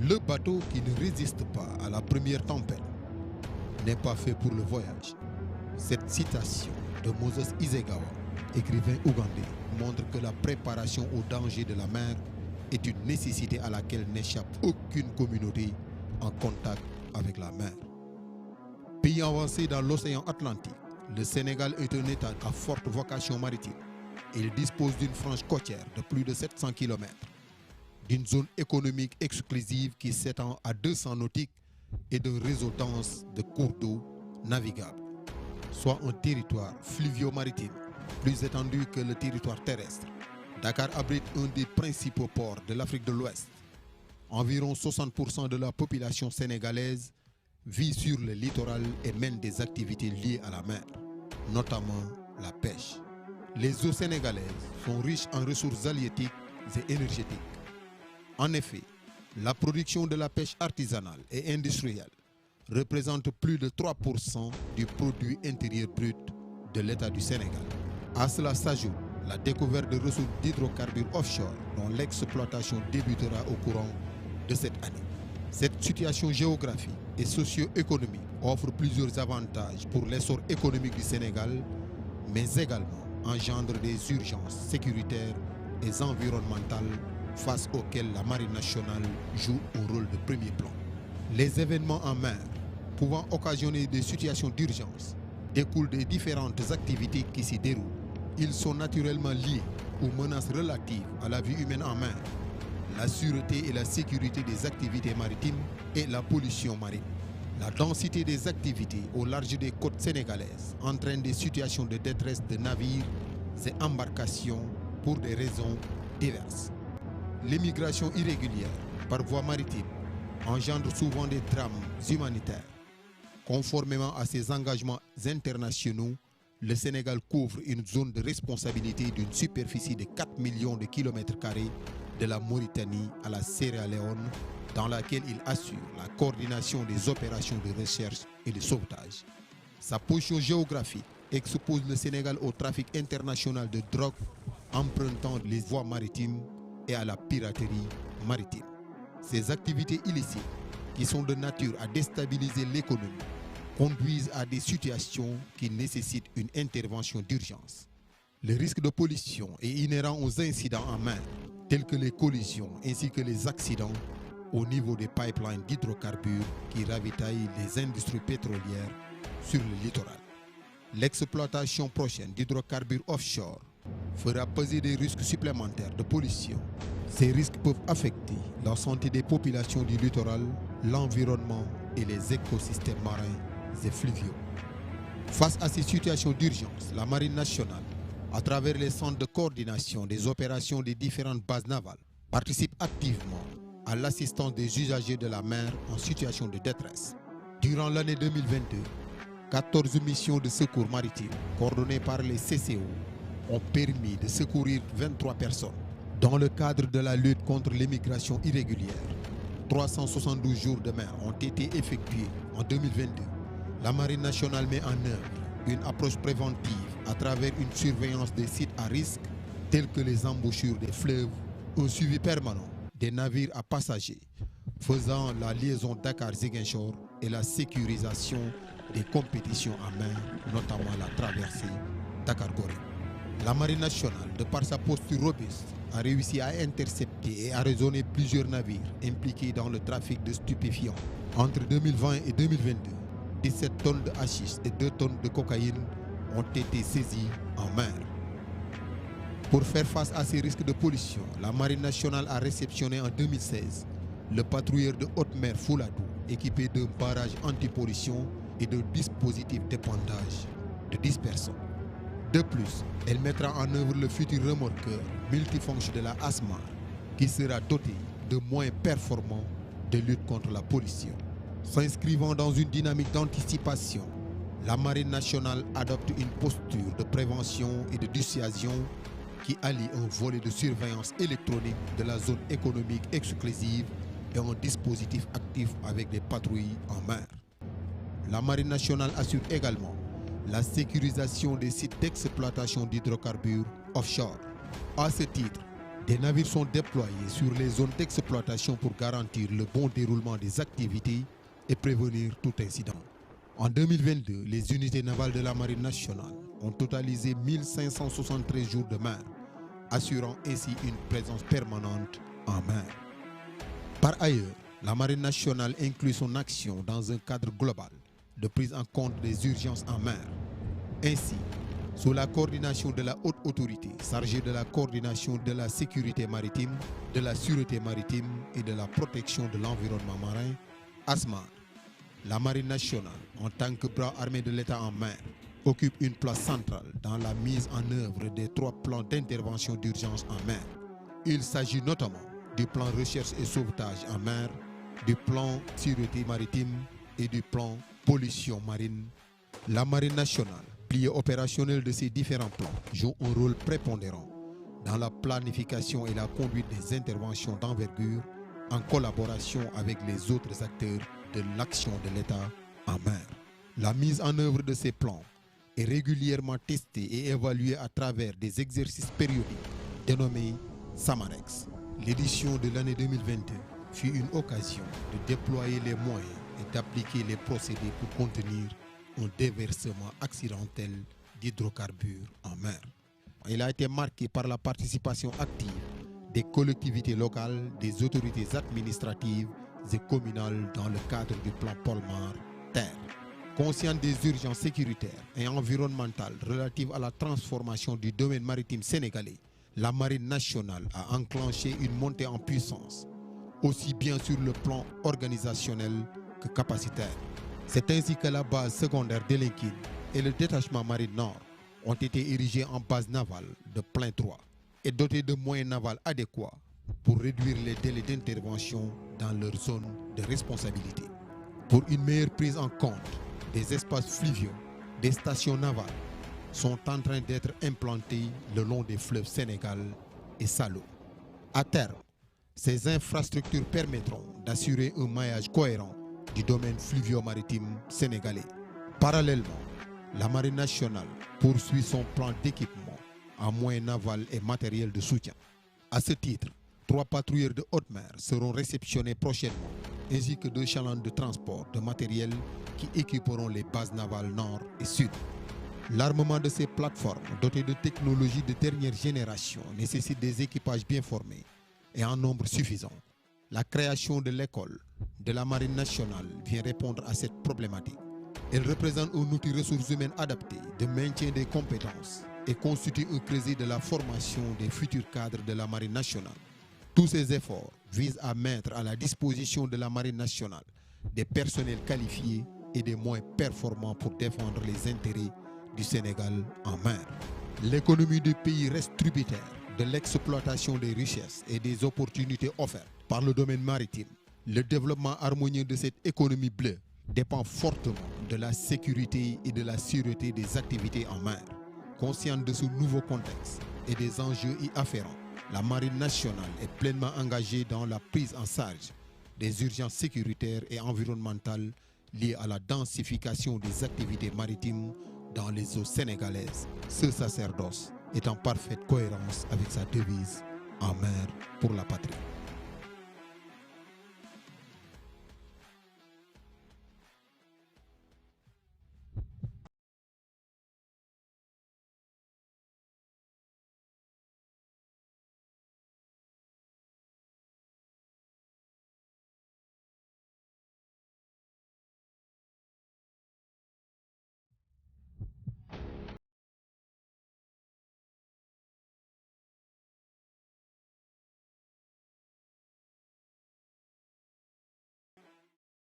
Le bateau qui ne résiste pas à la première tempête n'est pas fait pour le voyage. Cette citation de Moses Isegawa, écrivain ougandais, montre que la préparation au danger de la mer est une nécessité à laquelle n'échappe aucune communauté en contact avec la mer. Pays avancé dans l'océan Atlantique, le Sénégal est un État à forte vocation maritime. Il dispose d'une frange côtière de plus de 700 km, d'une zone économique exclusive qui s'étend à 200 nautiques et d'un réseau dense de cours d'eau navigables, soit un territoire fluvio-maritime plus étendu que le territoire terrestre. Dakar abrite un des principaux ports de l'Afrique de l'Ouest. Environ 60% de la population sénégalaise vit sur le littoral et mène des activités liées à la mer, notamment la pêche. Les eaux sénégalaises sont riches en ressources halieutiques et énergétiques. En effet, la production de la pêche artisanale et industrielle représente plus de 3% du produit intérieur brut de l'État du Sénégal. À cela s'ajoute la découverte de ressources d'hydrocarbures offshore dont l'exploitation débutera au courant de cette année. Cette situation géographique et socio-économique offre plusieurs avantages pour l'essor économique du Sénégal, mais également engendre des urgences sécuritaires et environnementales face auxquelles la Marine nationale joue un rôle de premier plan. Les événements en mer pouvant occasionner des situations d'urgence découlent des différentes activités qui s'y déroulent. Ils sont naturellement liés aux menaces relatives à la vie humaine en mer, la sûreté et la sécurité des activités maritimes et la pollution marine. La densité des activités au large des côtes sénégalaises entraîne des situations de détresse de navires et embarcations pour des raisons diverses. L'immigration irrégulière par voie maritime engendre souvent des drames humanitaires. Conformément à ses engagements internationaux, le Sénégal couvre une zone de responsabilité d'une superficie de 4 millions de kilomètres carrés de la Mauritanie à la Sierra Leone, dans laquelle il assure la coordination des opérations de recherche et de sauvetage. Sa position géographique expose le Sénégal au trafic international de drogue empruntant les voies maritimes et à la piraterie maritime. Ces activités illicites, qui sont de nature à déstabiliser l'économie, conduisent à des situations qui nécessitent une intervention d'urgence. Le risque de pollution est inhérent aux incidents en mer, tels que les collisions ainsi que les accidents au niveau des pipelines d'hydrocarbures qui ravitaillent les industries pétrolières sur le littoral. L'exploitation prochaine d'hydrocarbures offshore fera peser des risques supplémentaires de pollution. Ces risques peuvent affecter la santé des populations du littoral, l'environnement et les écosystèmes marins et fluviaux. Face à ces situations d'urgence, la Marine nationale, à travers les centres de coordination des opérations des différentes bases navales, participe activement à l'assistance des usagers de la mer en situation de détresse. Durant l'année 2022, 14 missions de secours maritime coordonnées par les CCO ont permis de secourir 23 personnes. Dans le cadre de la lutte contre l'immigration irrégulière, 372 jours de mer ont été effectués en 2022. La Marine nationale met en œuvre une approche préventive à travers une surveillance des sites à risque tels que les embouchures des fleuves, un suivi permanent des navires à passagers faisant la liaison Dakar-Ziguinchor et la sécurisation des compétitions en mer, notamment la traversée Dakar-Gorée. La Marine nationale, de par sa posture robuste, a réussi à intercepter et arraisonner plusieurs navires impliqués dans le trafic de stupéfiants. Entre 2020 et 2022, 17 tonnes de hashish et 2 tonnes de cocaïne ont été saisies en mer. Pour faire face à ces risques de pollution, la Marine nationale a réceptionné en 2016 le patrouilleur de haute mer Fouladou, équipé d'un barrage anti-pollution et d'un dispositif d'épandage de 10 personnes. De plus, elle mettra en œuvre le futur remorqueur multifonction de la ASMAR, qui sera doté de moyens performants de lutte contre la pollution. S'inscrivant dans une dynamique d'anticipation, la Marine nationale adopte une posture de prévention et de dissuasion qui allie un volet de surveillance électronique de la zone économique exclusive et un dispositif actif avec des patrouilles en mer. La Marine nationale assure également la sécurisation des sites d'exploitation d'hydrocarbures offshore. À ce titre, Des navires sont déployés sur les zones d'exploitation pour garantir le bon déroulement des activités et prévenir tout incident. En 2022, les unités navales de la Marine nationale ont totalisé 1573 jours de mer, assurant ainsi une présence permanente en mer. Par ailleurs, la Marine nationale inclut son action dans un cadre global de prise en compte des urgences en mer. Ainsi, sous la coordination de la haute autorité chargée de la coordination de la sécurité maritime, de la sûreté maritime et de la protection de l'environnement marin, ASMAR, la Marine nationale, en tant que bras armé de l'État en mer, occupe une place centrale dans la mise en œuvre des 3 plans d'intervention d'urgence en mer. Il s'agit notamment du plan recherche et sauvetage en mer, du plan sûreté maritime et du plan pollution marine. La Marine nationale, pilier opérationnel de ces différents plans, joue un rôle prépondérant dans la planification et la conduite des interventions d'envergure en collaboration avec les autres acteurs de l'action de l'État en mer. La mise en œuvre de ces plans est régulièrement testée et évaluée à travers des exercices périodiques dénommés Samarex. L'édition de l'année 2022 fut une occasion de déployer les moyens et d'appliquer les procédés pour contenir un déversement accidentel d'hydrocarbures en mer. Il a été marqué par la participation active des collectivités locales, des autorités administratives et communales dans le cadre du plan Polmar-Terre. Consciente des urgences sécuritaires et environnementales relatives à la transformation du domaine maritime sénégalais, la Marine nationale a enclenché une montée en puissance, aussi bien sur le plan organisationnel que capacitaire. C'est ainsi que la base secondaire d'Elinkine et le détachement marine nord ont été érigés en base navale de plein droit et dotés de moyens navals adéquats pour réduire les délais d'intervention dans leur zone de responsabilité. Pour une meilleure prise en compte des espaces fluviaux, des stations navales sont en train d'être implantées le long des fleuves Sénégal et Salo. À terme, ces infrastructures permettront d'assurer un maillage cohérent du domaine fluvio-maritime sénégalais. Parallèlement, la Marine nationale poursuit son plan d'équipement en moyens navals et matériel de soutien. À ce titre, 3 patrouilleurs de haute mer seront réceptionnés prochainement, ainsi que 2 chalands de transport de matériel qui équiperont les bases navales nord et sud. L'armement de ces plateformes dotées de technologies de dernière génération nécessite des équipages bien formés et en nombre suffisant. La création de l'école de la Marine nationale vient répondre à cette problématique. Elle représente un outil ressources humaines adapté de maintien des compétences et constitue un creuset de la formation des futurs cadres de la Marine nationale. Tous ces efforts visent à mettre à la disposition de la Marine nationale des personnels qualifiés et des moyens performants pour défendre les intérêts du Sénégal en mer. L'économie du pays reste tributaire de l'exploitation des richesses et des opportunités offertes par le domaine maritime. Le développement harmonieux de cette économie bleue dépend fortement de la sécurité et de la sûreté des activités en mer. Consciente de ce nouveau contexte et des enjeux y afférents, la Marine nationale est pleinement engagée dans la prise en charge des urgences sécuritaires et environnementales liées à la densification des activités maritimes dans les eaux sénégalaises. Ce sacerdoce est en parfaite cohérence avec sa devise « En mer pour la patrie ».